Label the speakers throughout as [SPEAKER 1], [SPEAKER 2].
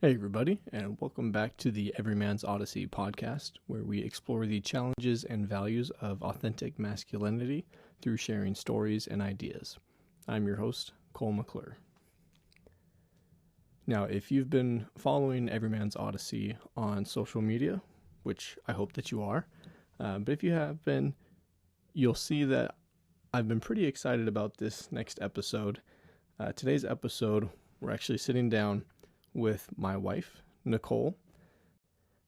[SPEAKER 1] Hey everybody, and welcome back to the Everyman's Odyssey podcast, where we explore the challenges and values of authentic masculinity through sharing stories and ideas. I'm your host, Nichole McClure. Now, if you've been following Everyman's Odyssey on social media, which I hope that you are, but if you have been, you'll see that I've been pretty excited about this next episode. Today's episode, we're actually sitting down with my wife, Nichole,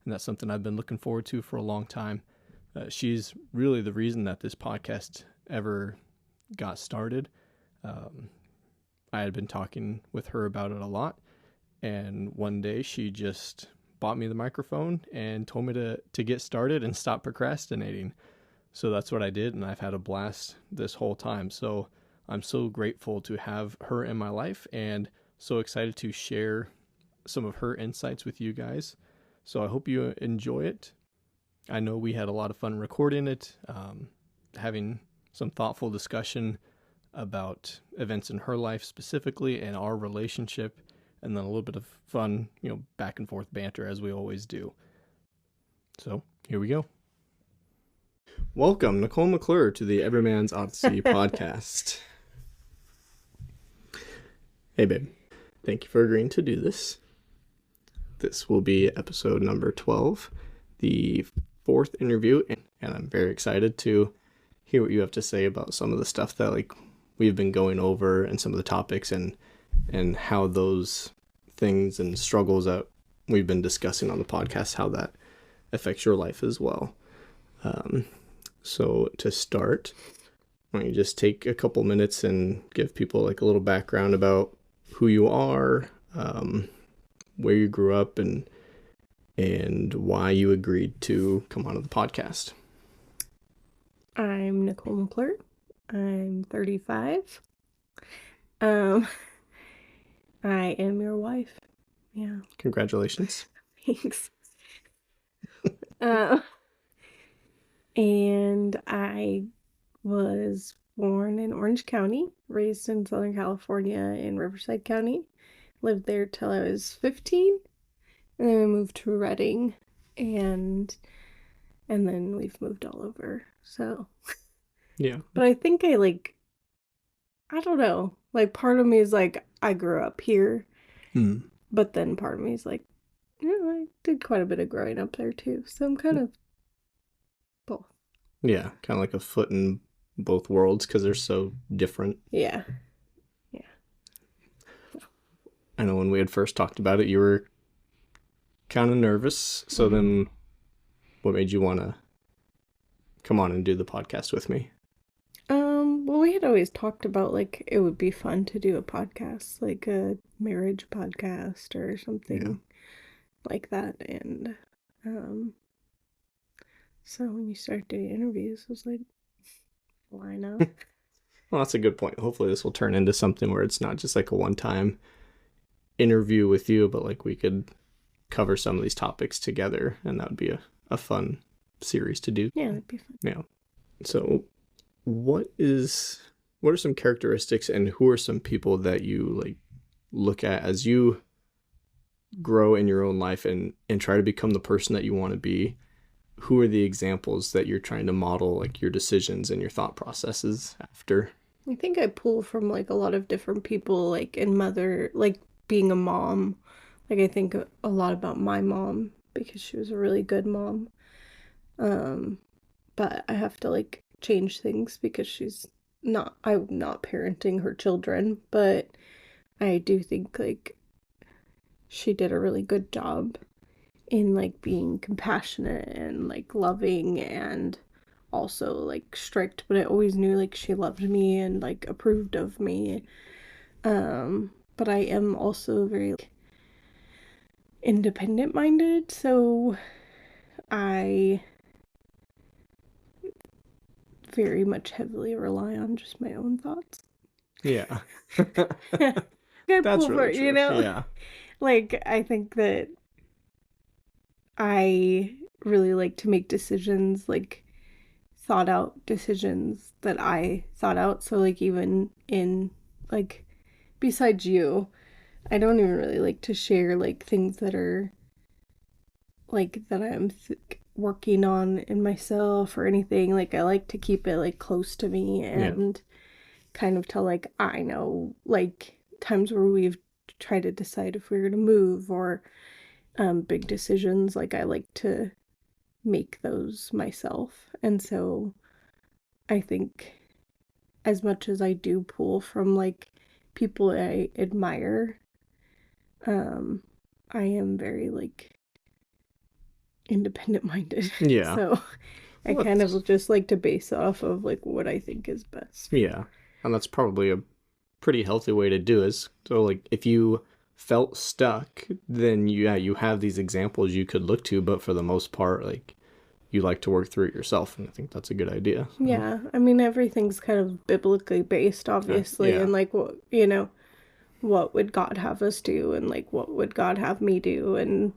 [SPEAKER 1] and that's something I've been looking forward to for a long time. She's really the reason that this podcast ever got started. I had been talking with her about it a lot, and one day she just bought me the microphone and told me to get started and stop procrastinating. So that's what I did, and I've had a blast this whole time. So I'm so grateful to have her in my life and so excited to share some of her insights with you guys. So I hope you enjoy it. I know we had a lot of fun recording it, having some thoughtful discussion about events in her life specifically and our relationship, and then a little bit of fun, back and forth banter as we always do. So here we go. Welcome, Nichole McClure, to the Everyman's Odyssey podcast. Hey, babe. Thank you for agreeing to do this. This will be episode number 12, the fourth interview, and I'm very excited to hear what you have to say about some of the stuff that we've been going over and some of the topics and how those things and struggles that we've been discussing on the podcast, how that affects your life as well. So to start, why don't you just take a couple minutes and give people a little background about who you are, where you grew up, and why you agreed to come onto the podcast.
[SPEAKER 2] I'm Nichole McClure. I'm 35. I am your wife. Yeah.
[SPEAKER 1] Congratulations.
[SPEAKER 2] Thanks. And I was born in Orange County, raised in Southern California in Riverside County. Lived there till I was 15, and then we moved to Redding, and then we've moved all over, so.
[SPEAKER 1] Yeah.
[SPEAKER 2] But I think I don't know, part of me is I grew up here, but then part of me is I did quite a bit of growing up there too, so I'm kind of both.
[SPEAKER 1] Yeah, kind of like a foot in both worlds because they're so different.
[SPEAKER 2] Yeah.
[SPEAKER 1] I know when we had first talked about it, you were kind of nervous. So then what made you want to come on and do the podcast with me?
[SPEAKER 2] Well, we had always talked about it would be fun to do a podcast, like a marriage podcast or something like that. And so when you start doing interviews, I was like, why not?
[SPEAKER 1] Well, that's a good point. Hopefully this will turn into something where it's not just a one-time interview with you, but we could cover some of these topics together, and that would be a fun series to do.
[SPEAKER 2] Yeah, that'd be fun.
[SPEAKER 1] Yeah. So what are some characteristics and who are some people that you look at as you grow in your own life and try to become the person that you want to be? Who are the examples that you're trying to model your decisions and your thought processes after?
[SPEAKER 2] I think I pull from a lot of different people, in mother, being a mom. I think a lot about my mom because she was a really good mom. But I have to change things because I'm not parenting her children, but I do think she did a really good job in being compassionate and loving and also strict, but I always knew she loved me and approved of me. But I am also very independent minded, so I very much heavily rely on just my own thoughts.
[SPEAKER 1] Yeah.
[SPEAKER 2] That's really true.
[SPEAKER 1] Yeah.
[SPEAKER 2] I think that I really like to make decisions, thought out decisions that I thought out. So even in besides you, I don't even really like to share like things that are like that I'm working on in myself or anything. Like I like to keep it like close to me
[SPEAKER 1] Yeah.
[SPEAKER 2] and kind of tell like I know like times where we've tried to decide if we were to move or big decisions. Like I like to make those myself. And so I think as much as I do pull from like people I admire, um, I am very like independent minded.
[SPEAKER 1] Yeah.
[SPEAKER 2] So I
[SPEAKER 1] Well,
[SPEAKER 2] kind of just like to base off of like what I think is best.
[SPEAKER 1] yeah. And that's probably a pretty healthy way to do it. So like if you felt stuck, then you have these examples you could look to, but for the most part, like you like to work through it yourself, and I think that's a good idea. So,
[SPEAKER 2] Yeah, I mean everything's kind of biblically based, obviously,
[SPEAKER 1] yeah.
[SPEAKER 2] and like what what would God have us do, and like what would God have me do, and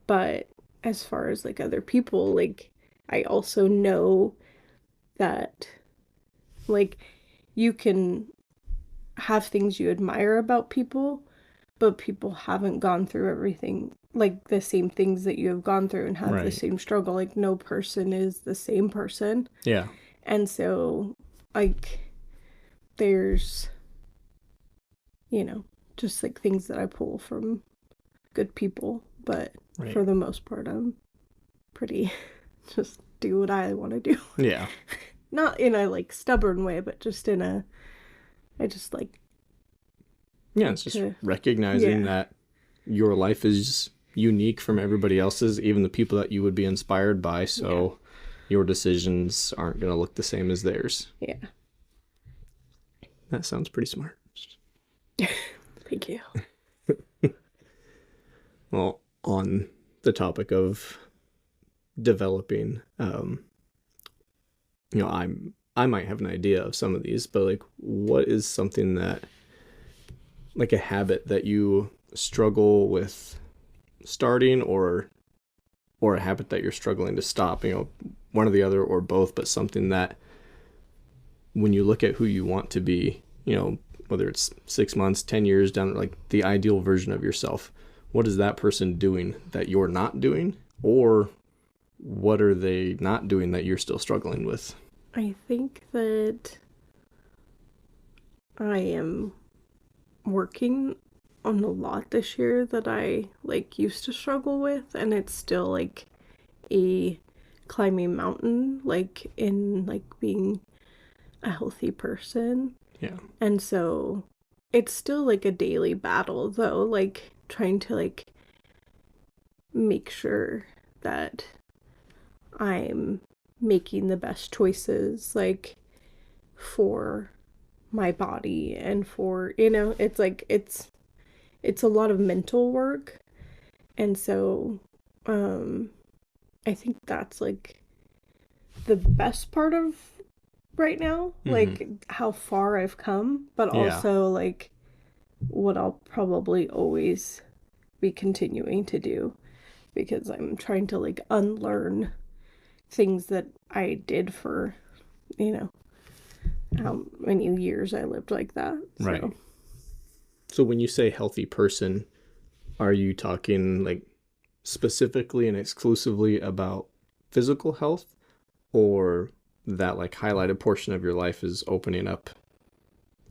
[SPEAKER 2] but as far as like other people, like I also know that like you can have things you admire about people, but people haven't gone through everything like the same things that you have gone through and have the
[SPEAKER 1] Right.
[SPEAKER 2] same struggle. Like no person is the same person.
[SPEAKER 1] Yeah.
[SPEAKER 2] And so like there's just like things that I pull from good people, but
[SPEAKER 1] Right.
[SPEAKER 2] for the most part I'm pretty just do what I want to do.
[SPEAKER 1] Yeah.
[SPEAKER 2] Not in a like stubborn way, but just in a I just like
[SPEAKER 1] Yeah,
[SPEAKER 2] like
[SPEAKER 1] it's just
[SPEAKER 2] to
[SPEAKER 1] recognizing that your life is unique from everybody else's, even the people that you would be inspired by, so your decisions aren't going to look the same as theirs.
[SPEAKER 2] Yeah.
[SPEAKER 1] That sounds pretty smart.
[SPEAKER 2] Thank you.
[SPEAKER 1] Well, on the topic of developing, I might have an idea of some of these, but like, what is something that, like a habit that you struggle with starting, or a habit that you're struggling to stop? One or the other, or both, but something that when you look at who you want to be, whether it's 6 months, 10 years down, like the ideal version of yourself, what is that person doing that you're not doing, or what are they not doing that you're still struggling with?
[SPEAKER 2] I think that I am working on a lot this year that I like used to struggle with, and it's still like a climbing mountain, like in like being a healthy person.
[SPEAKER 1] Yeah.
[SPEAKER 2] And so it's still like a daily battle though, like trying to like make sure that I'm making the best choices like for my body and for it's like it's a lot of mental work. And so I think that's like the best part of right now, like how far I've come, but
[SPEAKER 1] Yeah.
[SPEAKER 2] also like what I'll probably always be continuing to do, because I'm trying to like unlearn things that I did for, you know, how many years I lived like that.
[SPEAKER 1] Right. So when you say healthy person, are you talking like specifically and exclusively about physical health, or that like highlighted portion of your life is opening up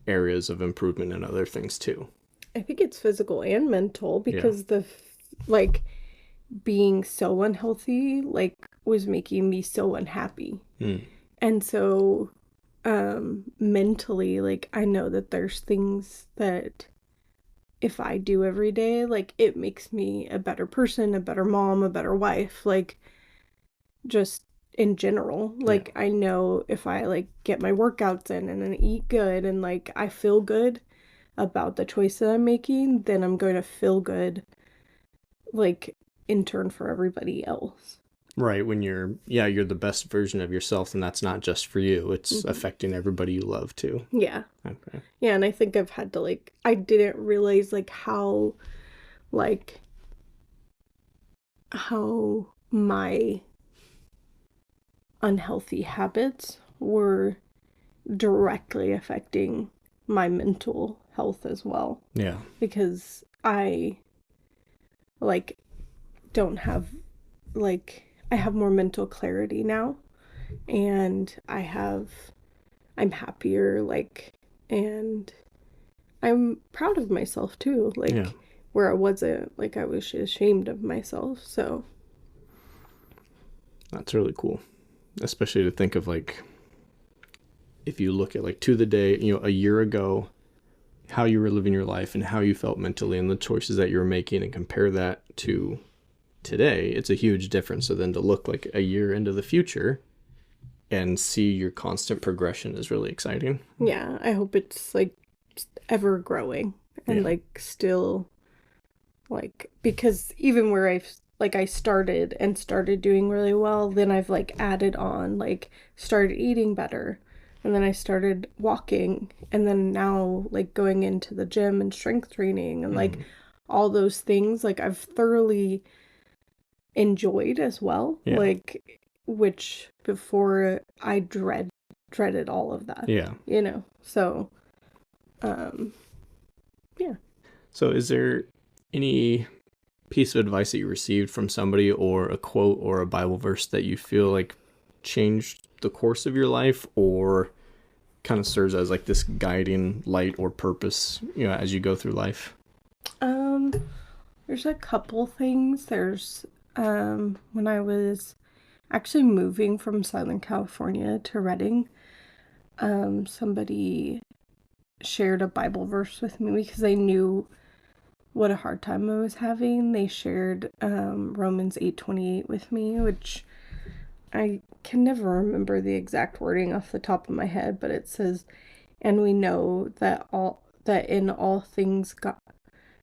[SPEAKER 1] areas of improvement and other things too?
[SPEAKER 2] I think it's physical and mental, because like being so unhealthy like was making me so unhappy. And so mentally, like I know that there's things that if I do every day, like it makes me a better person, a better mom, a better wife, like just in general. Like I know if I like get my workouts in and then eat good and like I feel good about the choice that I'm making, then I'm going to feel good like in turn for everybody else.
[SPEAKER 1] Right. When you're the best version of yourself, and that's not just for you, it's affecting everybody you love too.
[SPEAKER 2] Yeah.
[SPEAKER 1] Okay.
[SPEAKER 2] Yeah, and I think I've had to like I didn't realize like how my unhealthy habits were directly affecting my mental health as well.
[SPEAKER 1] Yeah.
[SPEAKER 2] Because I like don't have like I have more mental clarity now, and I'm happier, like, and I'm proud of myself too, like,
[SPEAKER 1] Yeah.
[SPEAKER 2] where I wasn't, like, I was ashamed of myself, so.
[SPEAKER 1] That's really cool. Especially to think of, like, if you look at, like, to the day, a year ago, how you were living your life and how you felt mentally and the choices that you were making, and compare that to today, it's a huge difference. So then to look like a year into the future and see your constant progression is really exciting.
[SPEAKER 2] Yeah, I hope it's, like, ever growing and, like, still, like, because even where I started doing really well, then I've, like, added on, like, started eating better, and then I started walking, and then now, like, going into the gym and strength training and, like, all those things, like, I've thoroughly enjoyed as well, like, which before I dreaded all of that.
[SPEAKER 1] Yeah.
[SPEAKER 2] So, yeah.
[SPEAKER 1] So is there any piece of advice that you received from somebody, or a quote or a Bible verse that you feel like changed the course of your life, or kind of serves as like this guiding light or purpose, as you go through life?
[SPEAKER 2] There's a couple things. There's when I was actually moving from Southern California to Redding, somebody shared a Bible verse with me because they knew what a hard time I was having. They shared Romans 8:28 with me, which I can never remember the exact wording off the top of my head, but it says, "And we know that in all things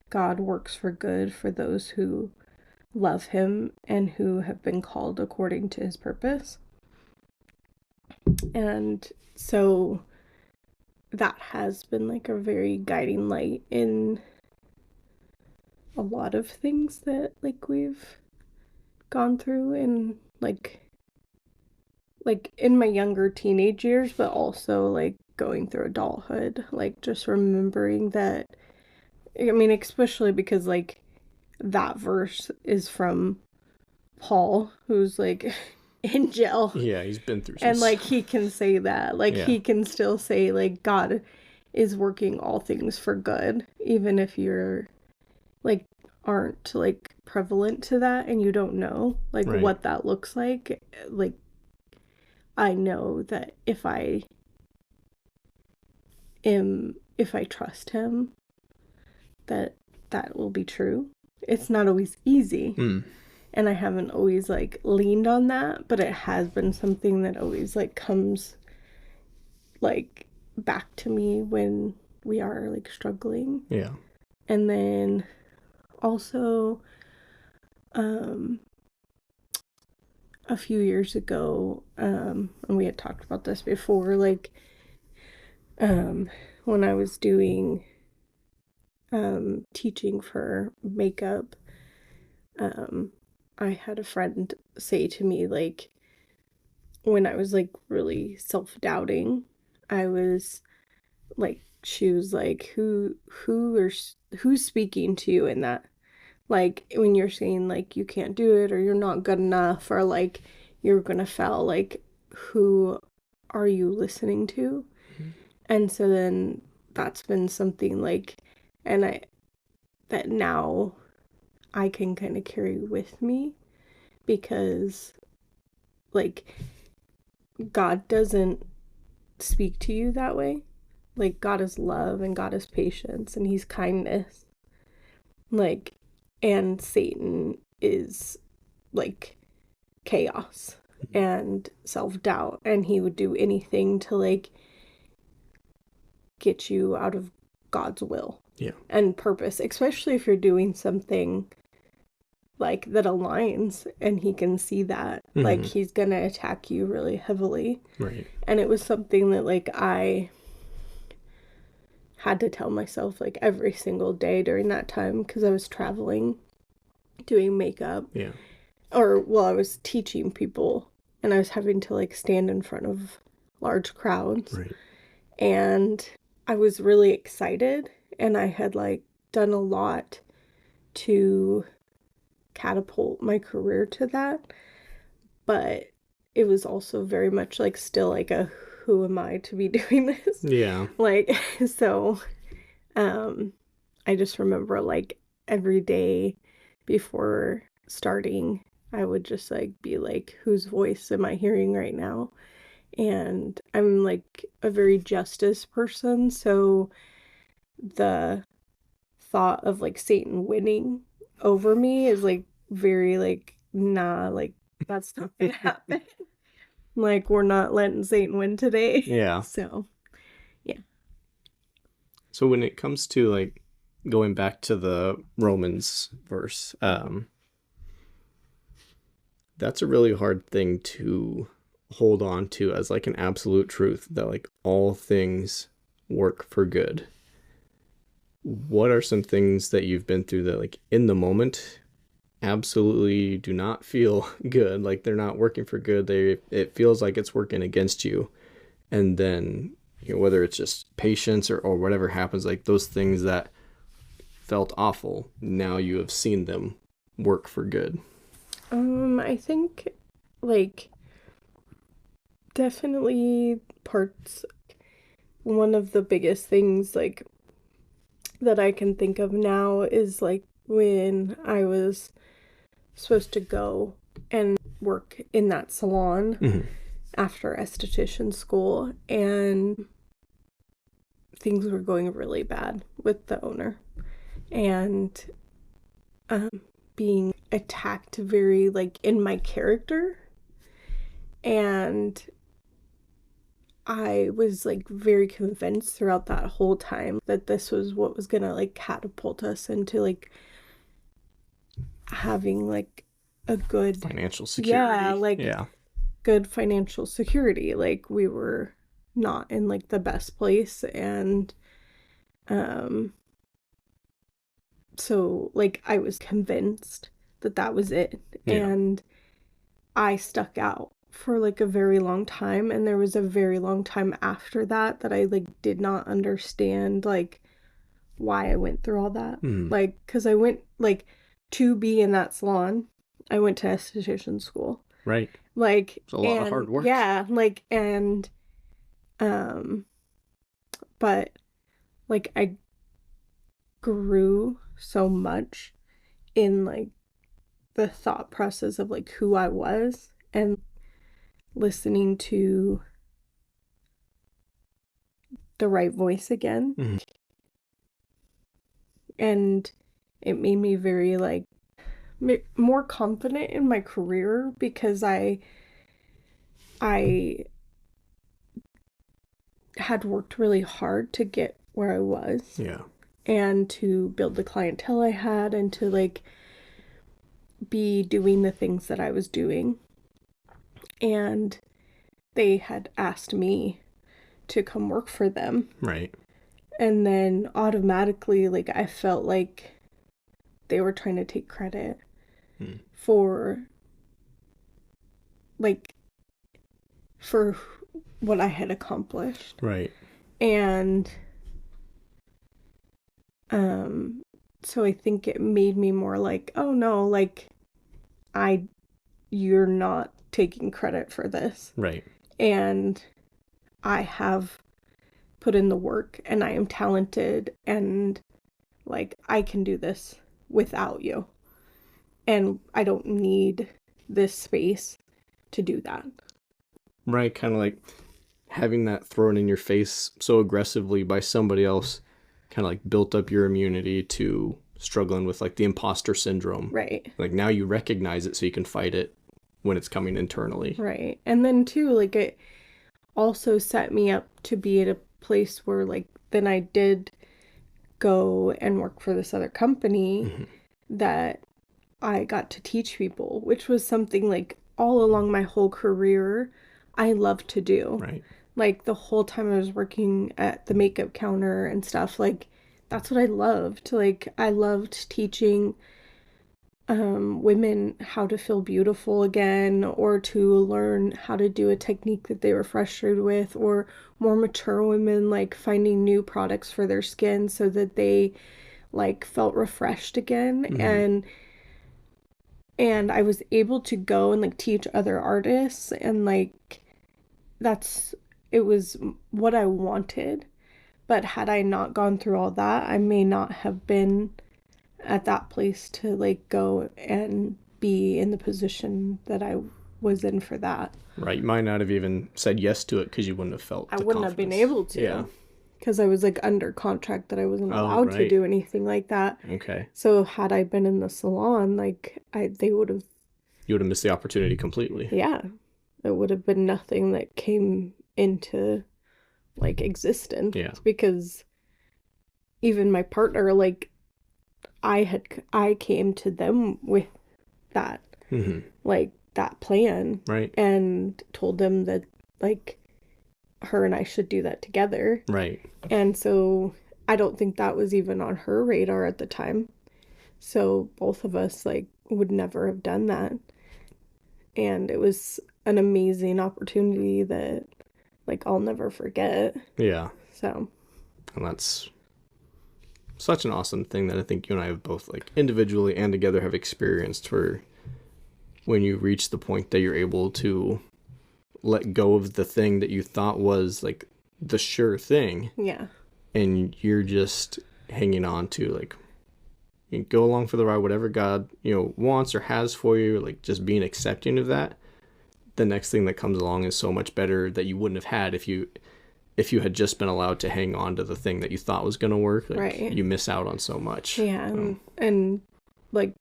[SPEAKER 2] God works for good for those who love him and who have been called according to his purpose." And so that has been like a very guiding light in a lot of things that like we've gone through in like in my younger teenage years, but also like going through adulthood, like just remembering that, I mean, especially because like that verse is from Paul, who's like in jail.
[SPEAKER 1] Yeah, he's been through some
[SPEAKER 2] and like he can say that, like he can still say like God is working all things for good, even if you're like aren't like prevalent to that and you don't know like what that looks like. Like I know that if I trust him, that will be true. It's not always easy. And I haven't always like leaned on that, but it has been something that always like comes like back to me when we are like struggling.
[SPEAKER 1] Yeah.
[SPEAKER 2] And then also a few years ago, and we had talked about this before, like when I was doing teaching for makeup, I had a friend say to me, like, when I was like really self-doubting, I was like, she was like, who's speaking to you in that? Like when you're saying like you can't do it or you're not good enough or like you're gonna fail, like who are you listening to? And so then that's been something like, and that now I can kind of carry with me, because like God doesn't speak to you that way. Like God is love and God is patience and he's kindness. Like, and Satan is like chaos and self-doubt, and he would do anything to like get you out of God's will and purpose, especially if you're doing something like that aligns, and he can see that. Like he's gonna attack you really heavily. And it was something that like I had to tell myself like every single day during that time, because I was traveling doing makeup. Or well, I was teaching people and I was having to like stand in front of large crowds. And I was really excited and I had like done a lot to catapult my career to that, but it was also very much like still like a who am I to be doing this?
[SPEAKER 1] Yeah.
[SPEAKER 2] Like, so um I just remember like every day before starting, I would just like be like, whose voice am I hearing right now? And I'm like a very justice person, so the thought of like Satan winning over me is like very like, nah, like that's not gonna happen. Like, we're not letting Satan win today.
[SPEAKER 1] Yeah.
[SPEAKER 2] So yeah.
[SPEAKER 1] So when it comes to like going back to the Romans verse, that's a really hard thing to hold on to as like an absolute truth that like all things work for good. What are some things that you've been through that like in the moment absolutely do not feel good, like they're not working for good, it feels like it's working against you, and then whether it's just patience or whatever happens, like those things that felt awful, now you have seen them work for good.
[SPEAKER 2] I think like definitely parts, one of the biggest things like that I can think of now is like when I was supposed to go and work in that salon
[SPEAKER 1] Mm-hmm.
[SPEAKER 2] after esthetician school, and things were going really bad with the owner, and being attacked very like in my character, and I was like very convinced throughout that whole time that this was what was gonna like catapult us into like having like a good
[SPEAKER 1] Financial security.
[SPEAKER 2] yeah, like
[SPEAKER 1] Yeah.
[SPEAKER 2] good financial security. Like we were not in like the best place, and um so like I was convinced that that was it,
[SPEAKER 1] Yeah.
[SPEAKER 2] and I stuck out for like a very long time, and there was a very long time after that that I like did not understand like why I went through all that.
[SPEAKER 1] Mm.
[SPEAKER 2] Like, because I went like to be in that salon, I went to esthetician school.
[SPEAKER 1] Right.
[SPEAKER 2] Like,
[SPEAKER 1] It's a lot of
[SPEAKER 2] and
[SPEAKER 1] hard work.
[SPEAKER 2] yeah, like, and, but like I grew so much in like the thought process of like who I was, and listening to the right voice again.
[SPEAKER 1] Mm-hmm.
[SPEAKER 2] And it made me very like more confident in my career, because I had worked really hard to get where I was.
[SPEAKER 1] Yeah.
[SPEAKER 2] And to build the clientele I had, and to like be doing the things that I was doing. And they had asked me to come work for them.
[SPEAKER 1] Right.
[SPEAKER 2] And then automatically, like, I felt like they were trying to take credit for, like, for what I had accomplished.
[SPEAKER 1] Right.
[SPEAKER 2] And, so I think it made me more like, oh no, like, you're not taking credit for this.
[SPEAKER 1] Right.
[SPEAKER 2] And I have put in the work, and I am talented, and like I can do this without you. And I don't need this space to do that.
[SPEAKER 1] Right. Kind of like having that thrown in your face so aggressively by somebody else kind of like built up your immunity to struggling with like the imposter syndrome.
[SPEAKER 2] Right.
[SPEAKER 1] Like now you recognize it so you can fight it when it's coming internally.
[SPEAKER 2] Right. And then too, like it also set me up to be at a place where like then I did go and work for this other company that I got to teach people, which was something like all along my whole career I loved to do.
[SPEAKER 1] Right.
[SPEAKER 2] Like the whole time I was working at the makeup counter and stuff, like that's what I loved. Like I loved teaching women how to feel beautiful again, or to learn how to do a technique that they were frustrated with, or more mature women like finding new products for their skin so that they like felt refreshed again. And I was able to go and like teach other artists, and like that's it was what I wanted. But had I not gone through all that, I may not have been at that place to like go and be in the position that I was in for that.
[SPEAKER 1] Right. You might not have even said yes to it because you wouldn't have felt
[SPEAKER 2] I
[SPEAKER 1] the
[SPEAKER 2] wouldn't have been
[SPEAKER 1] confidence.
[SPEAKER 2] able to.
[SPEAKER 1] Yeah.
[SPEAKER 2] Because I was like under contract that I wasn't allowed to
[SPEAKER 1] right.
[SPEAKER 2] do anything like that.
[SPEAKER 1] Okay.
[SPEAKER 2] So had I been in the salon, like they would have.
[SPEAKER 1] You would have missed the opportunity completely.
[SPEAKER 2] Yeah. It would have been nothing that came into like existence.
[SPEAKER 1] Yeah.
[SPEAKER 2] Because even my partner, like I came to them with that, like that plan,
[SPEAKER 1] right,
[SPEAKER 2] and told them that like her and I should do that together,
[SPEAKER 1] right.
[SPEAKER 2] And so I don't think that was even on her radar at the time. So both of us like would never have done that, and it was an amazing opportunity that like I'll never forget.
[SPEAKER 1] Yeah.
[SPEAKER 2] So,
[SPEAKER 1] and that's such an awesome thing that I think you and I have both like individually and together have experienced, where when you reach the point that you're able to let go of the thing that you thought was like the sure thing.
[SPEAKER 2] Yeah.
[SPEAKER 1] And you're just hanging on to like, you go along for the ride, whatever God, wants or has for you, like just being accepting of that. The next thing that comes along is so much better that you wouldn't have had if you had just been allowed to hang on to the thing that you thought was going to work. Like,
[SPEAKER 2] right.
[SPEAKER 1] You miss out on so much.
[SPEAKER 2] Yeah. And like,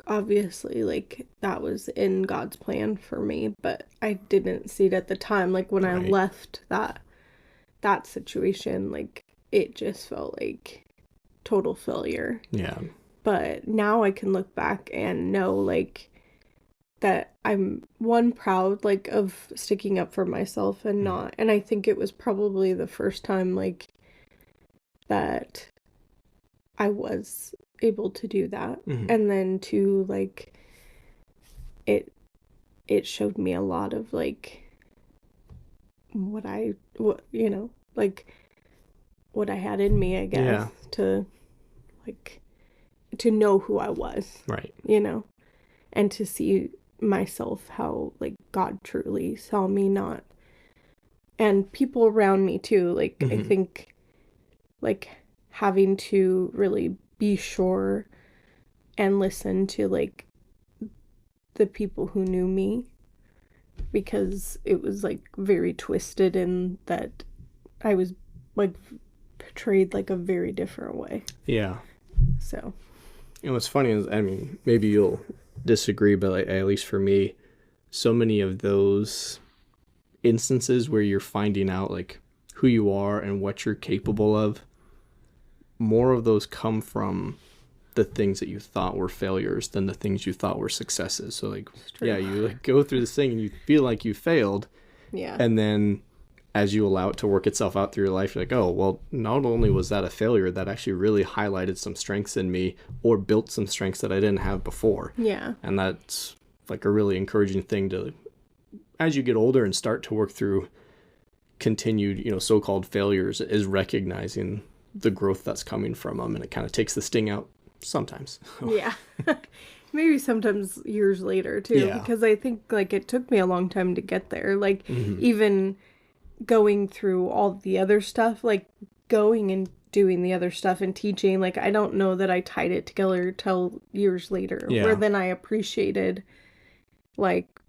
[SPEAKER 2] obviously like that was in God's plan for me, but I didn't see it at the time. Like when I left that situation, like it just felt like total failure.
[SPEAKER 1] Yeah.
[SPEAKER 2] But now I can look back and know like that I'm proud like of sticking up for myself and not, and I think it was probably the first time like that I was able to do that. And then to like it showed me a lot of like what like what I had in me, I guess, to like to know who I was,
[SPEAKER 1] right,
[SPEAKER 2] and to see myself how like God truly saw me, not, and people around me too, like I think like having to really be sure and listen to like the people who knew me, because it was like very twisted in that I was like portrayed like a very different way.
[SPEAKER 1] Yeah.
[SPEAKER 2] So,
[SPEAKER 1] what's funny is, I mean, maybe you'll disagree, but like, at least for me, so many of those instances where you're finding out like who you are and what you're capable of, more of those come from the things that you thought were failures than the things you thought were successes. So like, you like go through this thing and you feel like you failed.
[SPEAKER 2] Yeah.
[SPEAKER 1] And then as you allow it to work itself out through your life, you're like, oh, well, not only was that a failure, that actually really highlighted some strengths in me or built some strengths that I didn't have before.
[SPEAKER 2] Yeah.
[SPEAKER 1] And that's like a really encouraging thing to, as you get older and start to work through continued, so-called failures, is recognizing the growth that's coming from them. And it kind of takes the sting out sometimes.
[SPEAKER 2] Yeah. Maybe sometimes years later too, because I think like it took me a long time to get there. Like even going through all the other stuff, like going and doing the other stuff and teaching, like I don't know that I tied it together till years later, where then I appreciated like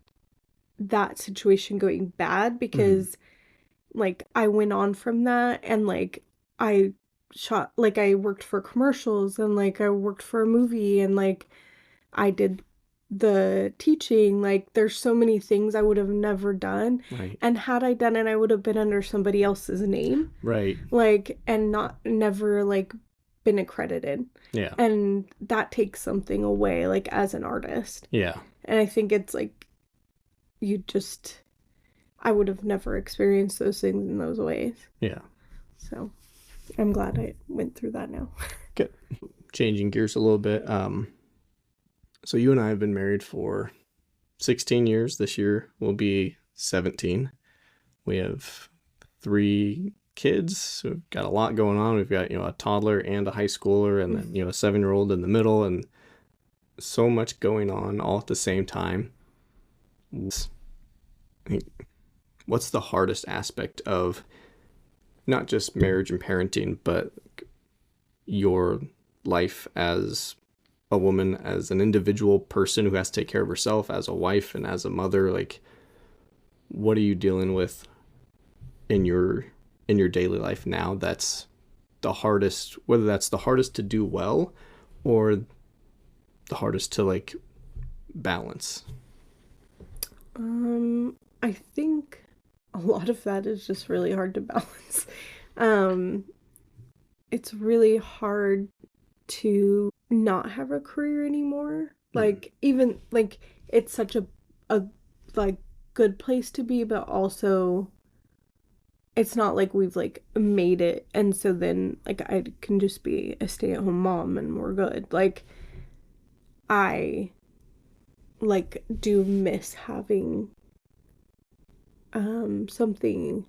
[SPEAKER 2] that situation going bad, because like I went on from that, and like I worked for commercials, and like I worked for a movie, and like I did the teaching. Like there's so many things I would have never done.
[SPEAKER 1] Right.
[SPEAKER 2] And had I done it, I would have been under somebody else's name.
[SPEAKER 1] Right.
[SPEAKER 2] Like, and never like been accredited.
[SPEAKER 1] Yeah.
[SPEAKER 2] And that takes something away, like as an artist.
[SPEAKER 1] Yeah.
[SPEAKER 2] And I think it's like, I would have never experienced those things in those ways.
[SPEAKER 1] Yeah.
[SPEAKER 2] So I'm glad I went through that now.
[SPEAKER 1] Good. Changing gears a little bit. So you and I have been married for 16 years. This year will be 17. We have 3 kids. So we've got a lot going on. We've got, a toddler and a high schooler, and then, a 7-year-old in the middle, and so much going on all at the same time. What's the hardest aspect of not just marriage and parenting, but your life as a woman, as an individual person who has to take care of herself, as a wife and as a mother? Like, what are you dealing with in your daily life now that's the hardest, whether that's the hardest to do well or the hardest to like balance?
[SPEAKER 2] I think a lot of that is just really hard to balance. It's really hard to not have a career anymore. Like, even like it's such a like good place to be, but also it's not like we've like made it and so then like I can just be a stay-at-home mom and we're good. Like, I like do miss having something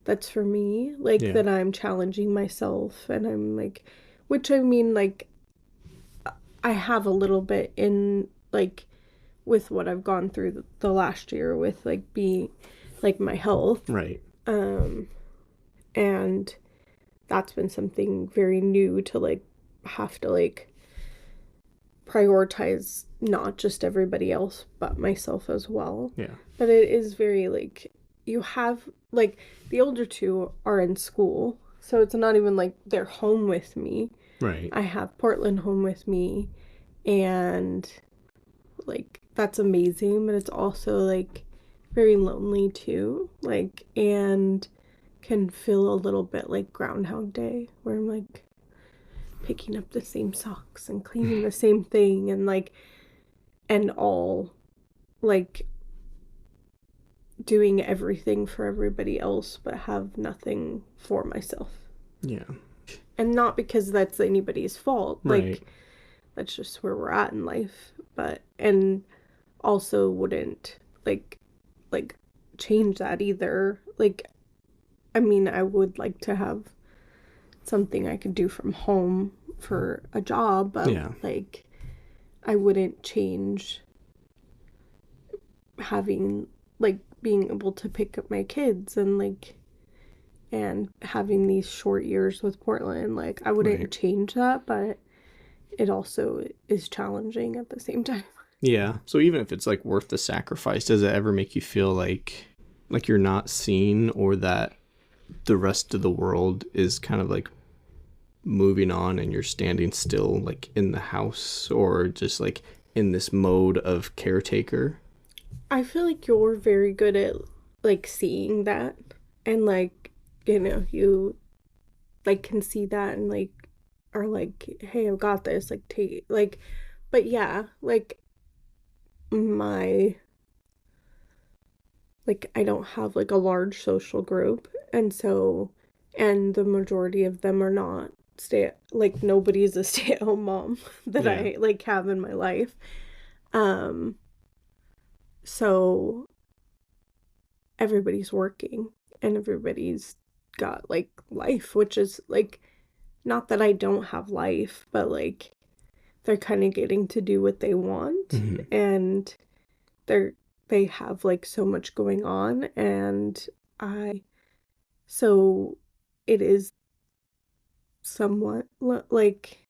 [SPEAKER 2] that's for me, like that I'm challenging myself, and I'm like, which I mean, like, I have a little bit in like with what I've gone through the last year with like being like my health,
[SPEAKER 1] Right.
[SPEAKER 2] And that's been something very new to like have to like prioritize not just everybody else but myself as well.
[SPEAKER 1] Yeah.
[SPEAKER 2] But it is very like, you have like, the older 2 are in school, so it's not even like they're home with me.
[SPEAKER 1] Right.
[SPEAKER 2] I have Portland home with me, and like that's amazing, but it's also like very lonely too, like, and can feel a little bit like Groundhog Day, where I'm like picking up the same socks and cleaning the same thing, and like, and all like doing everything for everybody else but have nothing for myself.
[SPEAKER 1] Yeah.
[SPEAKER 2] And not because that's anybody's fault.
[SPEAKER 1] Right.
[SPEAKER 2] Like, that's just where we're at in life. But, and also wouldn't like change that either. Like, I mean, I would like to have something I could do from home for a job, but like, I wouldn't change having like being able to pick up my kids and like, and having these short years with Portland. Like, I wouldn't change that, but it also is challenging at the same time.
[SPEAKER 1] Yeah. So even if it's like worth the sacrifice, does it ever make you feel like you're not seen, or that the rest of the world is kind of like moving on and you're standing still, like in the house, or just like in this mode of caretaker?
[SPEAKER 2] I feel like you're very good at like seeing that, and like, you like can see that and like are like, hey, I've got this, like, take like, but yeah, like my, like, I don't have like a large social group, and so, and the majority of them are not like, nobody's a stay-at-home mom that I like have in my life. So everybody's working and everybody's got like life, which is like, not that I don't have life, but like they're kind of getting to do what they want, and they have like so much going on, and so it is somewhat like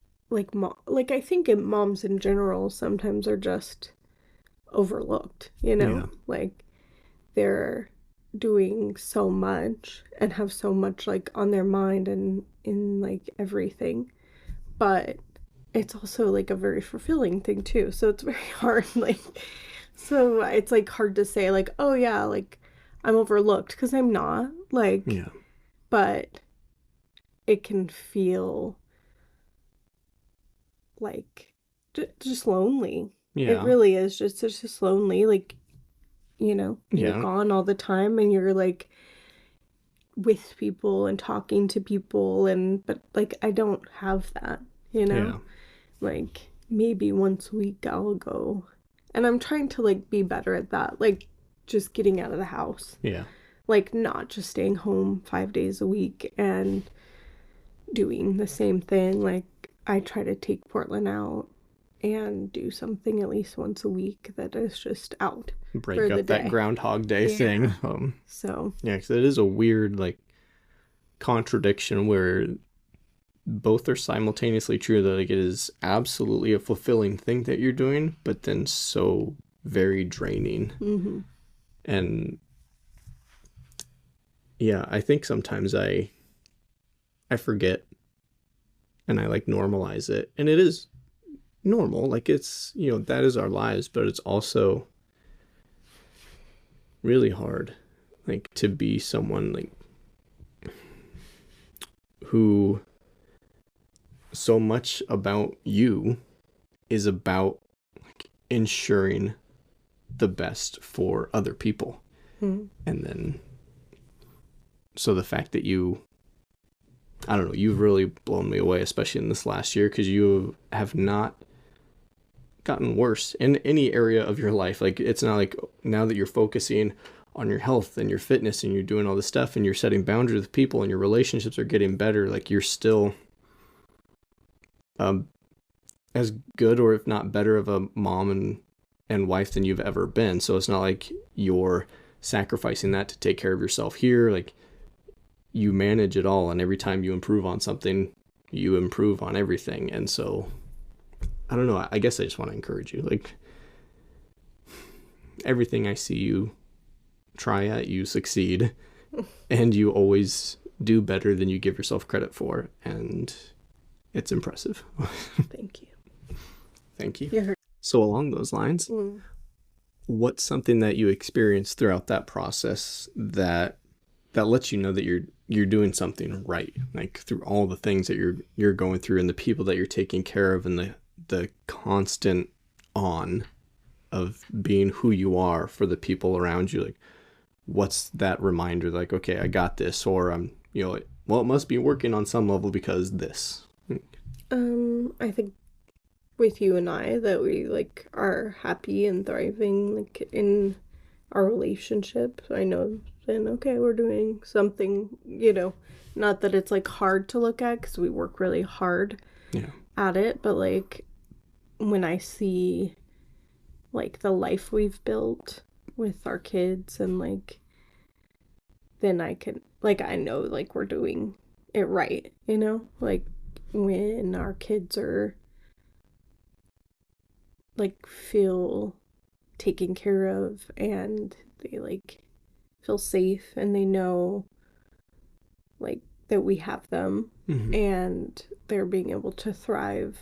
[SPEAKER 2] mom, like I think moms in general sometimes are just overlooked, like they're doing so much and have so much like on their mind and in like everything, but it's also like a very fulfilling thing too, so it's very hard, like, so it's like hard to say like, oh yeah, like I'm overlooked, because I'm not, like, but it can feel like just lonely. It really is just, it's just lonely, like, you're gone all the time and you're like with people and talking to people, and but like I don't have that, like, maybe once a week I'll go. And I'm trying to like be better at that. Like just getting out of the house.
[SPEAKER 1] Yeah.
[SPEAKER 2] Like not just staying home 5 days a week and doing the same thing. Like I try to take Portland out and do something at least once a week that is just out
[SPEAKER 1] Break
[SPEAKER 2] for the
[SPEAKER 1] up that
[SPEAKER 2] day.
[SPEAKER 1] Groundhog Day thing.
[SPEAKER 2] So
[SPEAKER 1] yeah, because it is a weird like contradiction where both are simultaneously true, that like it is absolutely a fulfilling thing that you're doing, but then so very draining.
[SPEAKER 2] mm-hmm.
[SPEAKER 1] And yeah, I think sometimes I forget and I like normalize it, and it is normal, like it's, you know, that is our lives, but it's also really hard like to be someone like who so much about you is about like ensuring the best for other people.
[SPEAKER 2] Mm-hmm.
[SPEAKER 1] And then so the fact that you, I don't know, you've really blown me away, especially in this last year, because you have not gotten worse in any area of your life. Like it's not like now that you're focusing on your health and your fitness and you're doing all this stuff and you're setting boundaries with people and your relationships are getting better, like you're still as good or if not better of a mom and wife than you've ever been. So it's not like you're sacrificing that to take care of yourself here. Like you manage it all, and every time you improve on something, you improve on everything. And so I don't know, I guess I just want to encourage you. Like everything I see you try at, you succeed, and you always do better than you give yourself credit for, and it's impressive.
[SPEAKER 2] Thank you.
[SPEAKER 1] Thank you.
[SPEAKER 2] You're...
[SPEAKER 1] So along those lines, what's something that you experienced throughout that process that lets you know that you're doing something right, like through all the things that you're going through and the people that you're taking care of and the constant on of being who you are for the people around you? Like what's that reminder, like, okay, I got this, or I'm, you know, well, it must be working on some level because this.
[SPEAKER 2] I think with you and I that we like are happy and thriving like in our relationship. I know then okay, we're doing something, you know, not that it's like hard to look at because we work really hard at it, but like when I see like the life we've built with our kids and like then I can like I know like we're doing it right, you know? Like when our kids are like feel taken care of and they like feel safe and they know like that we have them and they're being able to thrive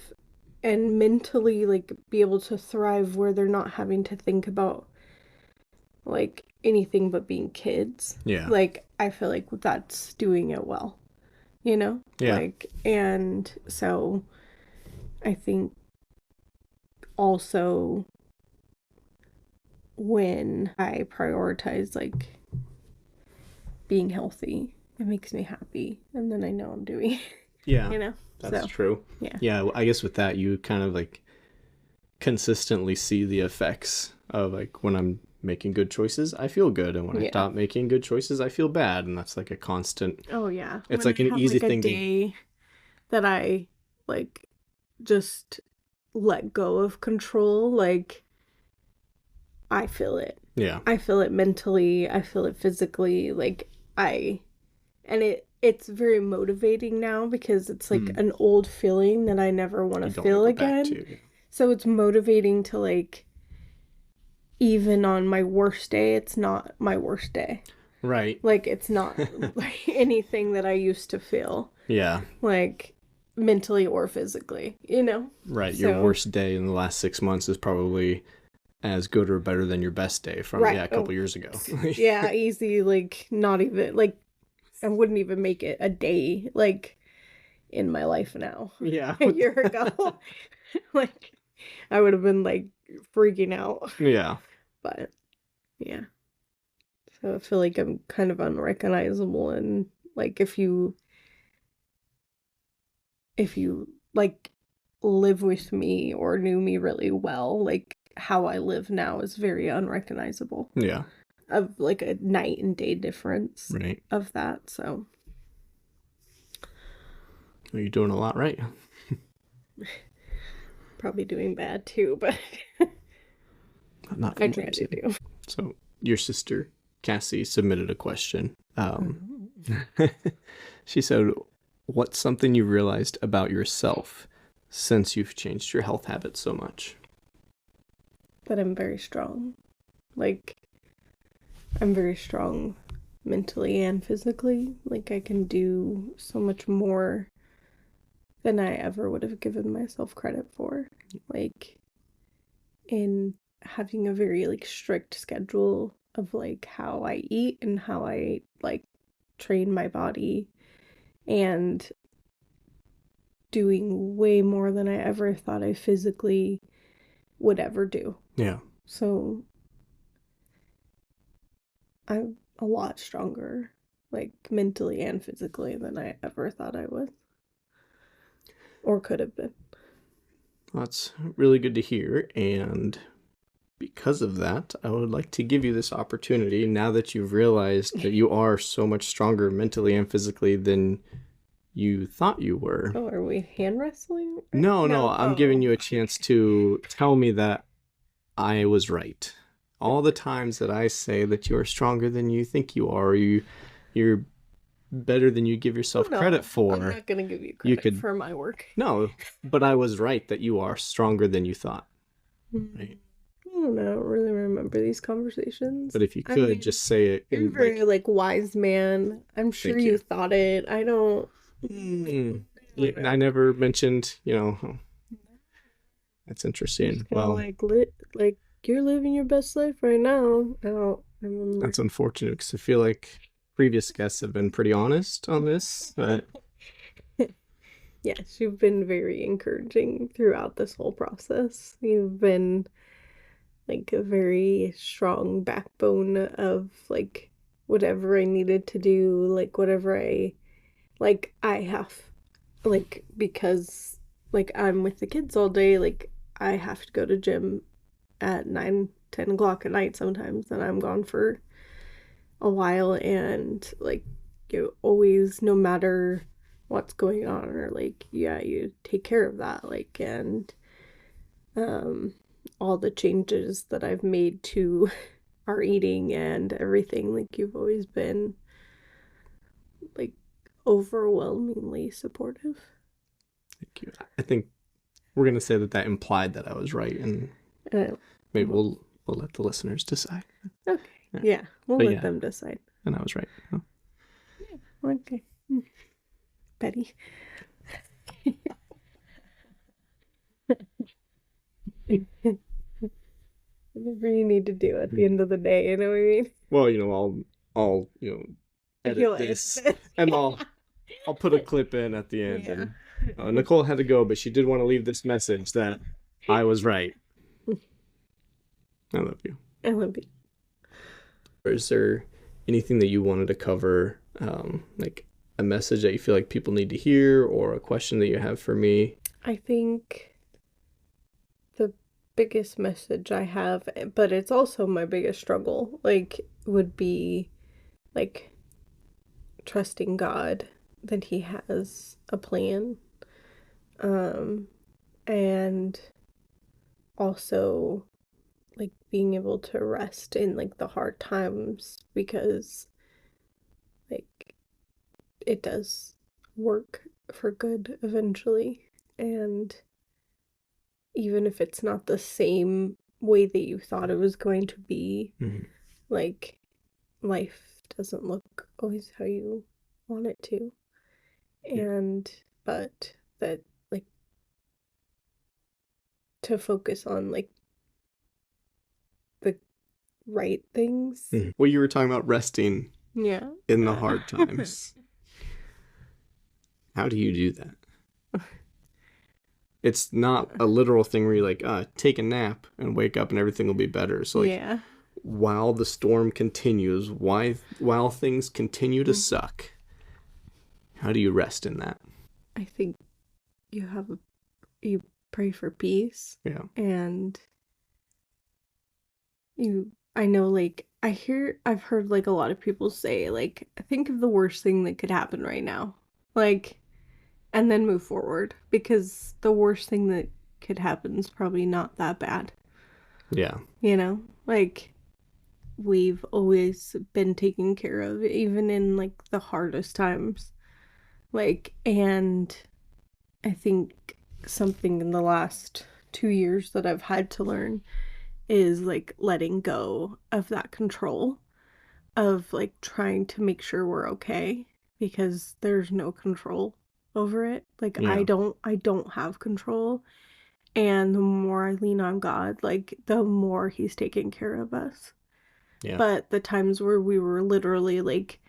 [SPEAKER 2] and mentally like be able to thrive where they're not having to think about like anything but being kids.
[SPEAKER 1] Yeah.
[SPEAKER 2] Like I feel like that's doing it well, you know?
[SPEAKER 1] Yeah.
[SPEAKER 2] Like, and so I think also when I prioritize like being healthy, it makes me happy, and then I know I'm doing it.
[SPEAKER 1] Yeah,
[SPEAKER 2] you know,
[SPEAKER 1] that's true. Yeah, I guess with that you kind of like consistently see the effects of like when I'm making good choices, I feel good, and when I stop making good choices, I feel bad, and that's like a constant.
[SPEAKER 2] Oh yeah,
[SPEAKER 1] it's when like an easy thing
[SPEAKER 2] a day that I like just let go of control, like I feel it.
[SPEAKER 1] Yeah,
[SPEAKER 2] I feel it mentally, I feel it physically, like it's very motivating now because it's like an old feeling that I never want to feel again. So it's motivating to like even on my worst day, it's not my worst day.
[SPEAKER 1] Right.
[SPEAKER 2] Like it's not like anything that I used to feel.
[SPEAKER 1] Yeah.
[SPEAKER 2] Like mentally or physically, you know?
[SPEAKER 1] Right. So, your worst day in the last 6 months is probably as good or better than your best day from a couple years ago.
[SPEAKER 2] Yeah, easy, like not even like I wouldn't even make it a day like in my life now.
[SPEAKER 1] Yeah.
[SPEAKER 2] A year ago. Like I would have been like freaking out.
[SPEAKER 1] Yeah.
[SPEAKER 2] But yeah. So I feel like I'm kind of unrecognizable, and like if you like live with me or knew me really well, like how I live now is very unrecognizable.
[SPEAKER 1] Yeah.
[SPEAKER 2] Of like a night and day difference
[SPEAKER 1] Right.
[SPEAKER 2] of that. So
[SPEAKER 1] Well, you're doing a lot right.
[SPEAKER 2] probably doing bad too, but
[SPEAKER 1] Not
[SPEAKER 2] I try to do.
[SPEAKER 1] So your sister Cassie submitted a question. She said, "What's something you realized about yourself since you've changed your health habits so much?"
[SPEAKER 2] That I'm very strong. Like, I'm very strong mentally and physically. Like, I can do so much more than I ever would have given myself credit for. Like, in having a very, like, strict schedule of, like, how I eat and how I, like, train my body, and doing way more than I ever thought I physically would ever do.
[SPEAKER 1] Yeah.
[SPEAKER 2] So I'm a lot stronger, like mentally and physically, than I ever thought I was or could have been.
[SPEAKER 1] Well, that's really good to hear. And because of that, I would like to give you this opportunity now that you've realized that you are so much stronger mentally and physically than you thought you were.
[SPEAKER 2] Oh, are we hand wrestling?
[SPEAKER 1] No, I'm giving you a chance to tell me that I was right. All the times that I say that you are stronger than you think you are, you're better than you give yourself credit for.
[SPEAKER 2] I'm not gonna give you credit for my work.
[SPEAKER 1] No, but I was right that you are stronger than you thought. Right?
[SPEAKER 2] I don't know. I don't really remember these conversations.
[SPEAKER 1] But if you could just say it.
[SPEAKER 2] You're a very like wise man. I'm sure you thought it. I don't.
[SPEAKER 1] I never mentioned, that's interesting. Well,
[SPEAKER 2] like you're living your best life right now. I don't remember.
[SPEAKER 1] That's unfortunate because I feel like previous guests have been pretty honest on this, but
[SPEAKER 2] yes, you've been very encouraging throughout this whole process. You've been like a very strong backbone of like whatever I needed to do, like whatever I have, like, because like I'm with the kids all day, like I have to go to gym at 9-10 o'clock at night sometimes, and I'm gone for a while, and like you always, no matter what's going on, or like you take care of that, like, and all the changes that I've made to our eating and everything, like you've always been like overwhelmingly supportive.
[SPEAKER 1] Thank you. I think we're gonna say that implied that I was right, and maybe we'll let the listeners decide.
[SPEAKER 2] Okay. Yeah, we'll let them decide.
[SPEAKER 1] And I was right. Oh.
[SPEAKER 2] Yeah. Okay. Betty. Whatever you need to do at the end of the day, you know what I mean?
[SPEAKER 1] Well, I'll edit this, and I'll put a clip in at the end. Yeah. And Nichole had to go, but she did want to leave this message that I was right. I love you.
[SPEAKER 2] I love you.
[SPEAKER 1] Is there anything that you wanted to cover, like a message that you feel like people need to hear, or a question that you have for me?
[SPEAKER 2] I think the biggest message I have, but it's also my biggest struggle, like, would be like trusting God that He has a plan, and also like being able to rest in like the hard times, because like it does work for good eventually, and even if it's not the same way that you thought it was going to be, like life doesn't look always how you want it to, and but that like to focus on like the right things.
[SPEAKER 1] Well, you were talking about resting in the hard times. How do you do that? It's not a literal thing where you're like, take a nap and wake up and everything will be better. So like, while the storm continues, while things continue to suck, how do you rest in that?
[SPEAKER 2] I think you have you pray for peace.
[SPEAKER 1] Yeah.
[SPEAKER 2] And I know, like, I've heard, like, a lot of people say, like, think of the worst thing that could happen right now. Like, and then move forward, because the worst thing that could happen is probably not that bad.
[SPEAKER 1] Yeah.
[SPEAKER 2] You know? Like, we've always been taken care of, even in, like, the hardest times. Like, and I think something in the last 2 years that I've had to learn is, like, letting go of that control of, like, trying to make sure we're okay, because there's no control over it. Like,
[SPEAKER 1] Yeah.
[SPEAKER 2] I don't have control. And the more I lean on God, like, the more he's taking care of us.
[SPEAKER 1] Yeah.
[SPEAKER 2] But the times where we were literally, like,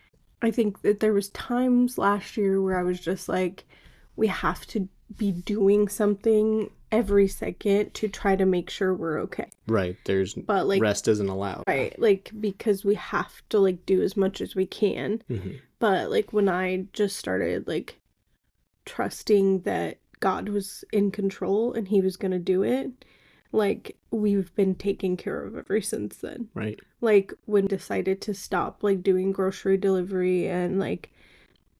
[SPEAKER 2] I think that there was times last year where I was just like, we have to be doing something every second to try to make sure we're okay.
[SPEAKER 1] Right. But, like, rest isn't allowed.
[SPEAKER 2] Right. Like, because we have to, like, do as much as we can.
[SPEAKER 1] Mm-hmm.
[SPEAKER 2] But, like, when I just started, like, trusting that God was in control and he was going to do it, like, we've been taken care of ever since then.
[SPEAKER 1] Right.
[SPEAKER 2] Like, when decided to stop, like, doing grocery delivery, and, like,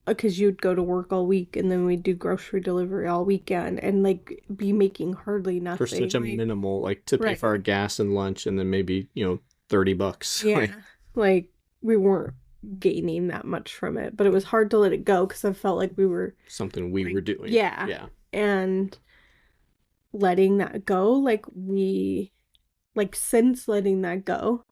[SPEAKER 2] because you'd go to work all week and then we'd do grocery delivery all weekend and, like, be making hardly nothing.
[SPEAKER 1] For such a minimal, like, to pay for our gas and lunch and then maybe, $30.
[SPEAKER 2] Yeah. Like, we weren't gaining that much from it, but it was hard to let it go because I felt like we were...
[SPEAKER 1] Something we were doing.
[SPEAKER 2] Yeah.
[SPEAKER 1] Yeah.
[SPEAKER 2] And letting that go, like, since letting that go,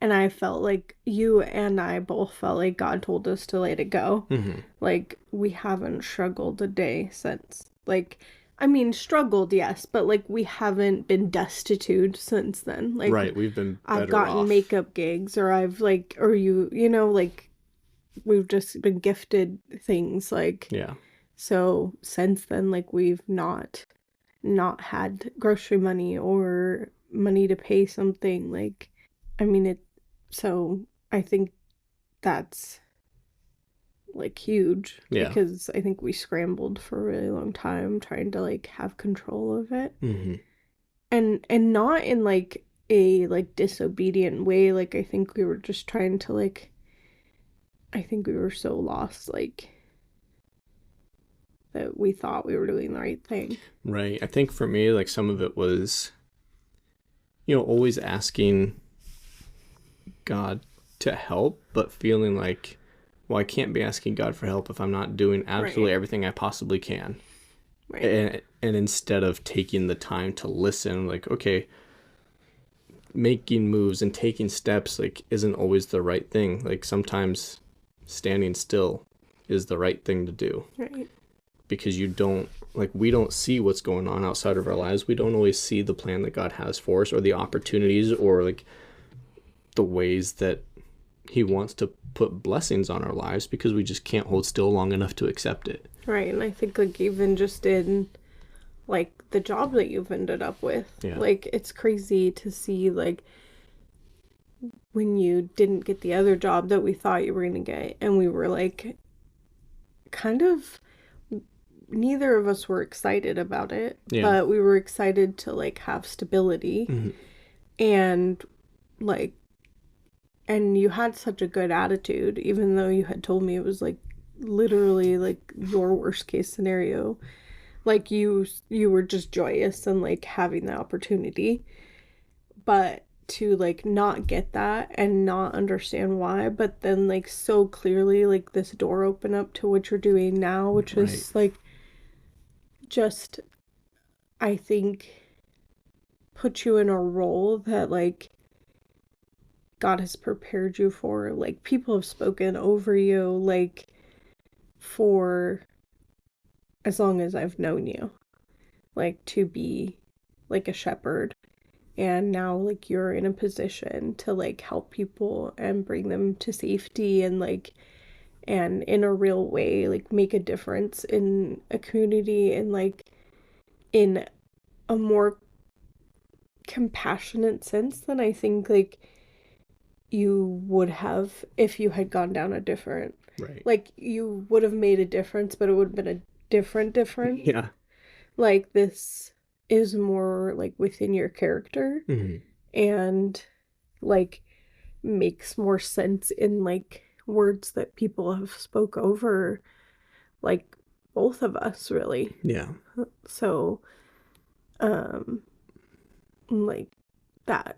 [SPEAKER 2] and I felt like you and I both felt like God told us to let it go.
[SPEAKER 1] Mm-hmm.
[SPEAKER 2] Like, we haven't struggled a day since. Like, I mean, struggled, yes, but, like, we haven't been destitute since then. Like,
[SPEAKER 1] right, we've been better
[SPEAKER 2] I've gotten
[SPEAKER 1] off.
[SPEAKER 2] makeup gigs, or I've, like, or like, we've just been gifted things, like...
[SPEAKER 1] Yeah. So,
[SPEAKER 2] since then, like, we've not had grocery money or money to pay something, like, I mean, so I think that's, like, huge.
[SPEAKER 1] Yeah.
[SPEAKER 2] Because I think we scrambled for a really long time trying to, like, have control of it.
[SPEAKER 1] Mm-hmm.
[SPEAKER 2] And not in, like, a, like, disobedient way. Like, I think we were just trying to, like, I think we were so lost, like, that we thought we were doing the right thing.
[SPEAKER 1] Right. I think for me, like, some of it was, always asking God to help, but feeling like, well, I can't be asking God for help if I'm not doing absolutely everything I possibly can. Right. And instead of taking the time to listen, like, okay, making moves and taking steps, like, isn't always the right thing. Like, sometimes standing still is the right thing to do.
[SPEAKER 2] Right.
[SPEAKER 1] Because we don't see what's going on outside of our lives. We don't always see the plan that God has for us, or the opportunities, or, like, the ways that he wants to put blessings on our lives, because we just can't hold still long enough to accept it.
[SPEAKER 2] Right. And I think, like, even just in, like, the job that you've ended up with, like, it's crazy to see, like, when you didn't get the other job that we thought you were going to get, and we were, like, kind of... neither of us were excited about it, but we were excited to, like, have stability. Mm-hmm. And, like, and you had such a good attitude, even though you had told me it was, like, literally, like, your worst case scenario. Like, you were just joyous and, like, having the opportunity, but to, like, not get that and not understand why, but then, like, so clearly, like, this door open up to what you're doing now, which is, like, just, I think, put you in a role that, like, God has prepared you for. Like, people have spoken over you, like, for as long as I've known you, like, to be, like, a shepherd. And now, like, you're in a position to, like, help people and bring them to safety, and, like, and in a real way, like, make a difference in a community, and, like, in a more compassionate sense than I think, like, you would have if you had gone down a different... Right. Like, you would have made a difference, but it would have been a different.
[SPEAKER 1] Yeah.
[SPEAKER 2] like this is more like within your character
[SPEAKER 1] Mm-hmm.
[SPEAKER 2] and like makes more sense in like words that people have spoke over like both of us really.
[SPEAKER 1] Yeah.
[SPEAKER 2] So um like that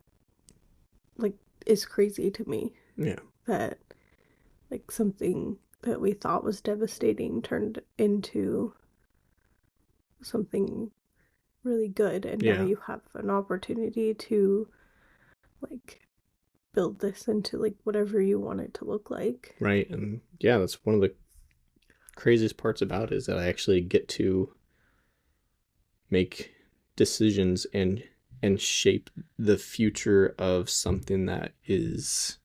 [SPEAKER 2] like is crazy to me
[SPEAKER 1] Yeah.
[SPEAKER 2] that like something that we thought was devastating turned into something really good, and now
[SPEAKER 1] Yeah.
[SPEAKER 2] you have an opportunity to like build this into like whatever you want it to look like.
[SPEAKER 1] Right. And yeah, that's one of the craziest parts about it is that I actually get to make decisions and shape the future of something that is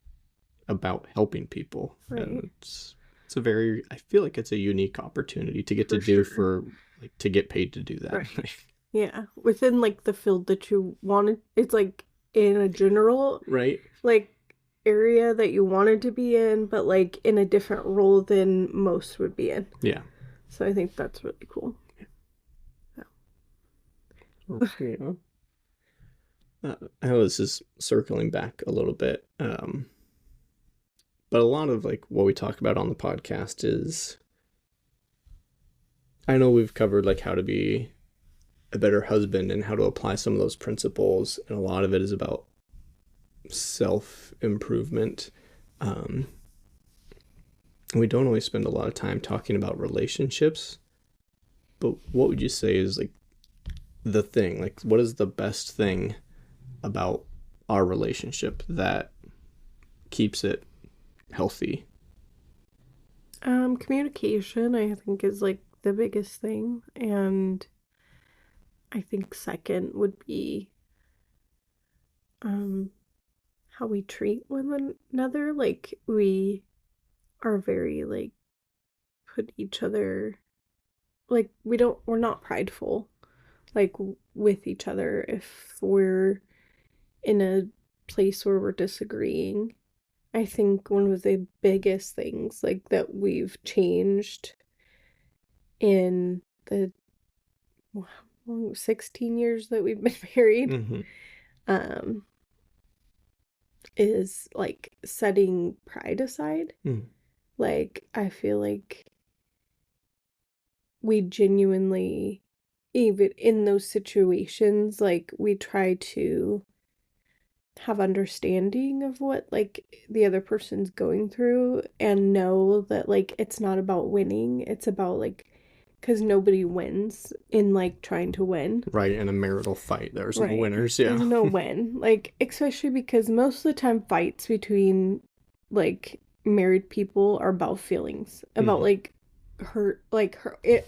[SPEAKER 1] about helping people.
[SPEAKER 2] Right.
[SPEAKER 1] And it's a very, I feel like it's a unique opportunity to get
[SPEAKER 2] For
[SPEAKER 1] to do
[SPEAKER 2] sure.
[SPEAKER 1] for like to get paid to do that.
[SPEAKER 2] Right. Yeah, within like the field that you wanted, it's like in a general
[SPEAKER 1] Right.
[SPEAKER 2] like area that you wanted to be in, but like in a different role than most would be in.
[SPEAKER 1] Yeah.
[SPEAKER 2] So I think that's really cool.
[SPEAKER 1] Yeah. I know this is circling back a little bit, but a lot of like what we talk about on the podcast is, I know we've covered like how to be a better husband and how to apply some of those principles, and a lot of it is about self improvement. Um, we don't always spend a lot of time talking about relationships, but what would you say is like the thing? Like, what is the best thing about our relationship that keeps it healthy?
[SPEAKER 2] Communication I think is like the biggest thing, and I think second would be um how we treat one another. Like we are very like put each other like we're not prideful like with each other if we're in a place where we're disagreeing. I think one of the biggest things like that we've changed in the 16 years that we've been married
[SPEAKER 1] Mm-hmm.
[SPEAKER 2] um is like setting pride aside.
[SPEAKER 1] Mm.
[SPEAKER 2] Like I feel like we genuinely, even in those situations, like we try to have understanding of what like the other person's going through and know that like it's not about winning, it's about like because nobody wins in like trying to win.
[SPEAKER 1] Right, in a marital fight, there's no
[SPEAKER 2] Right.
[SPEAKER 1] winners.
[SPEAKER 2] There's
[SPEAKER 1] Yeah.
[SPEAKER 2] no win. Like, especially because most of the time fights between like married people are about feelings, about
[SPEAKER 1] Mm-hmm.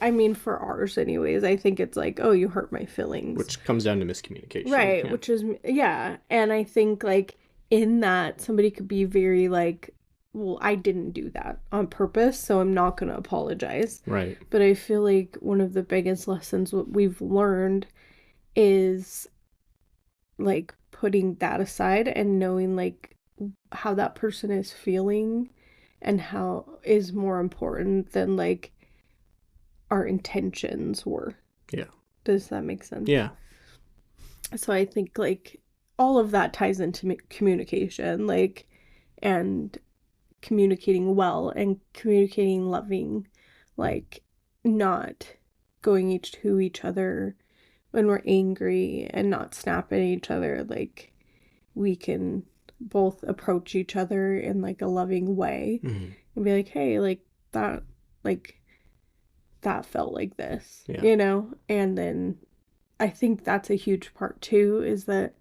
[SPEAKER 2] I mean, for ours, anyways, I think it's like, oh, you hurt my feelings.
[SPEAKER 1] Which comes down to miscommunication.
[SPEAKER 2] Right.
[SPEAKER 1] Yeah.
[SPEAKER 2] Which is, yeah. And I think like in that, somebody could be very like, well, I didn't do that on purpose, so I'm not going to apologize.
[SPEAKER 1] Right.
[SPEAKER 2] But I feel like one of the biggest lessons what we've learned is like putting that aside and knowing like how that person is feeling and how is more important than like our intentions were.
[SPEAKER 1] Yeah.
[SPEAKER 2] Does that make sense?
[SPEAKER 1] Yeah.
[SPEAKER 2] So I think like all of that ties into communication, like, and communicating well and communicating loving, like not going to each other when we're angry and not snap at each other. Like we can both approach each other in like a loving way
[SPEAKER 1] Mm-hmm.
[SPEAKER 2] and be like, hey, that like that felt like this,
[SPEAKER 1] Yeah.
[SPEAKER 2] you know? And then I think that's a huge part too, is that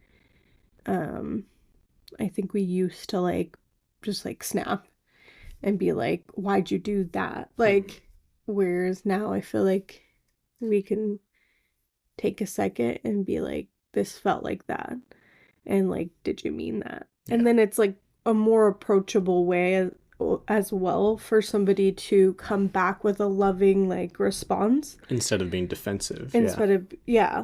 [SPEAKER 2] I think we used to like just like snap and be like, why'd you do that? Like, whereas now I feel like we can take a second and be like, this felt like that. And like, did you mean that?
[SPEAKER 1] Yeah.
[SPEAKER 2] And then it's like a more approachable way as well for somebody to come back with a loving like response
[SPEAKER 1] Instead of being defensive.
[SPEAKER 2] instead of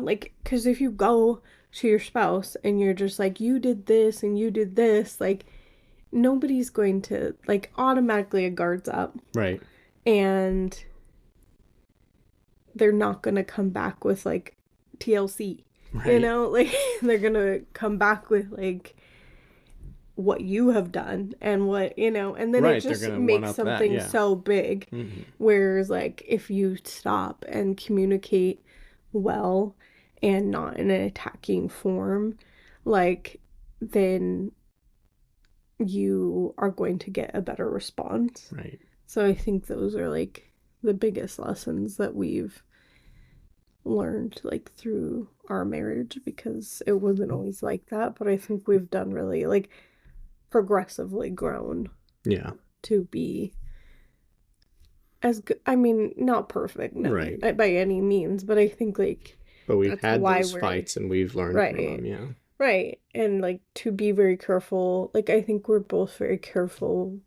[SPEAKER 2] like because if you go to your spouse and you're just like you did this and you did this, like nobody's going to like automatically a guard's up.
[SPEAKER 1] Right.
[SPEAKER 2] And they're not going to come back with like TLC,
[SPEAKER 1] Right.
[SPEAKER 2] you know, like they're going to come back with like what you have done and what, you know, and then it just makes something so big. Whereas like if you stop and communicate well and not in an attacking form, like then you are going to get a better response.
[SPEAKER 1] Right.
[SPEAKER 2] So I think those are like the biggest lessons that we've learned like through our marriage, because it wasn't always like that, but I think we've done really like progressively grown to be as good. I mean, not perfect, no, right, by any means, but I think like
[SPEAKER 1] but we've had those fights and we've learned from them.
[SPEAKER 2] Right. And like to be very careful. Like I think we're both very careful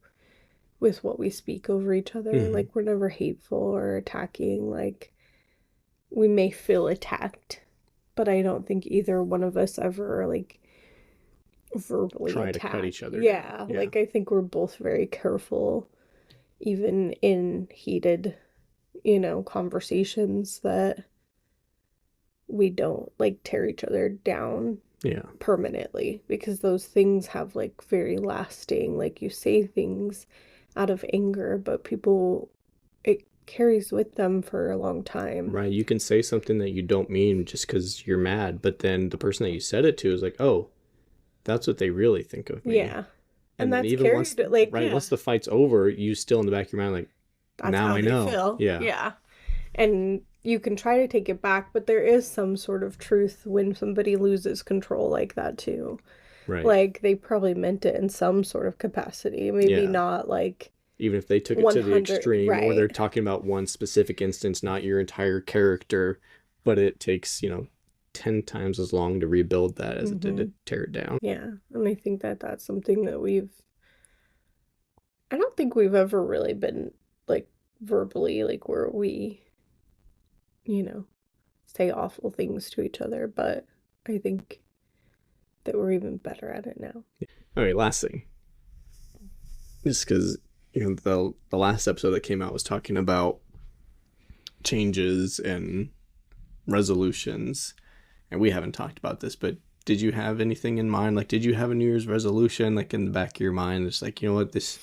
[SPEAKER 2] with what we speak over each other. Like we're never hateful or attacking. Like we may feel attacked, but I don't think either one of us ever like verbally
[SPEAKER 1] try to cut each other.
[SPEAKER 2] Yeah, like I think we're both very careful, even in heated, you know, conversations, that we don't like tear each other down permanently, because those things have like very lasting, like you say things out of anger, but people, it carries with them for a long time.
[SPEAKER 1] Right. You can say something that you don't mean just because you're mad, but then the person that you said it to is like, oh, that's what they really think of me.
[SPEAKER 2] Yeah. And that's
[SPEAKER 1] even once, once the fight's over, you still in the back of your mind, like, that's now I know.
[SPEAKER 2] Feel. Yeah. And you can try to take it back, but there is some sort of truth when somebody loses control like that too.
[SPEAKER 1] Right.
[SPEAKER 2] Like they probably meant it in some sort of capacity. Maybe not like,
[SPEAKER 1] even if they took it to the extreme, or they're talking about one specific instance, not your entire character, but it takes, 10 times as long to rebuild that as it did to tear it down.
[SPEAKER 2] Yeah. And I think that that's something that I don't think we've ever really been like verbally, like where we, say awful things to each other, but I think that we're even better at it now.
[SPEAKER 1] All right, last thing. Just because, the last episode that came out was talking about changes and resolutions, and we haven't talked about this, but did you have anything in mind? Like, did you have a New Year's resolution, like, in the back of your mind? It's like, you know what, this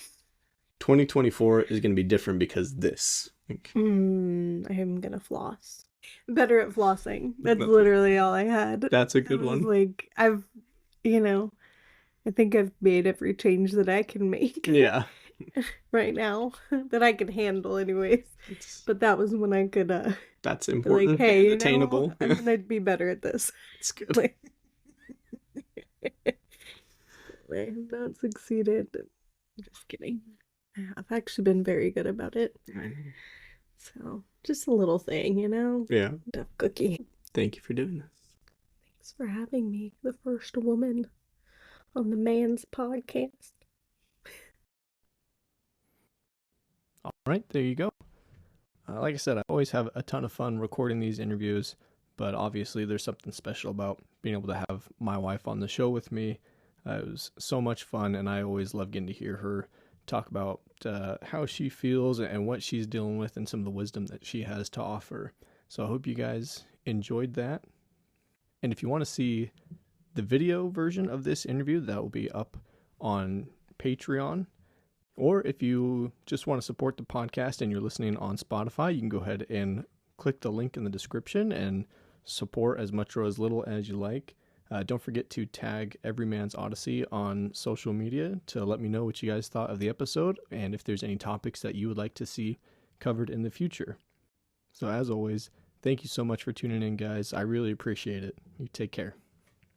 [SPEAKER 1] 2024 is going to be different because this. Like,
[SPEAKER 2] I am going to floss. Better at flossing. That's literally all I had.
[SPEAKER 1] That's a good one.
[SPEAKER 2] Like, I think I've made every change that I can make.
[SPEAKER 1] Yeah.
[SPEAKER 2] Right now, that I can handle anyways. But that was when I could,
[SPEAKER 1] that's important.
[SPEAKER 2] Like, hey,
[SPEAKER 1] attainable.
[SPEAKER 2] I'm going to be better at this.
[SPEAKER 1] It's good.
[SPEAKER 2] Like, I have not succeeded. I'm just kidding. I've actually been very good about it. So, just a little thing,
[SPEAKER 1] Yeah.
[SPEAKER 2] Tough cookie.
[SPEAKER 1] Thank you for doing this.
[SPEAKER 2] Thanks for having me, the first woman on the Man's Podcast.
[SPEAKER 1] All right, there you go. Like I said, I always have a ton of fun recording these interviews, but obviously there's something special about being able to have my wife on the show with me. It was so much fun, and I always love getting to hear her talk about how she feels and what she's dealing with and some of the wisdom that she has to offer. So I hope you guys enjoyed that. And if you want to see the video version of this interview, that will be up on Patreon. Or if you just want to support the podcast and you're listening on Spotify, you can go ahead and click the link in the description and support as much or as little as you like. Don't forget to tag Everyman's Odyssey on social media to let me know what you guys thought of the episode and if there's any topics that you would like to see covered in the future. So as always, thank you so much for tuning in, guys. I really appreciate it. You take care.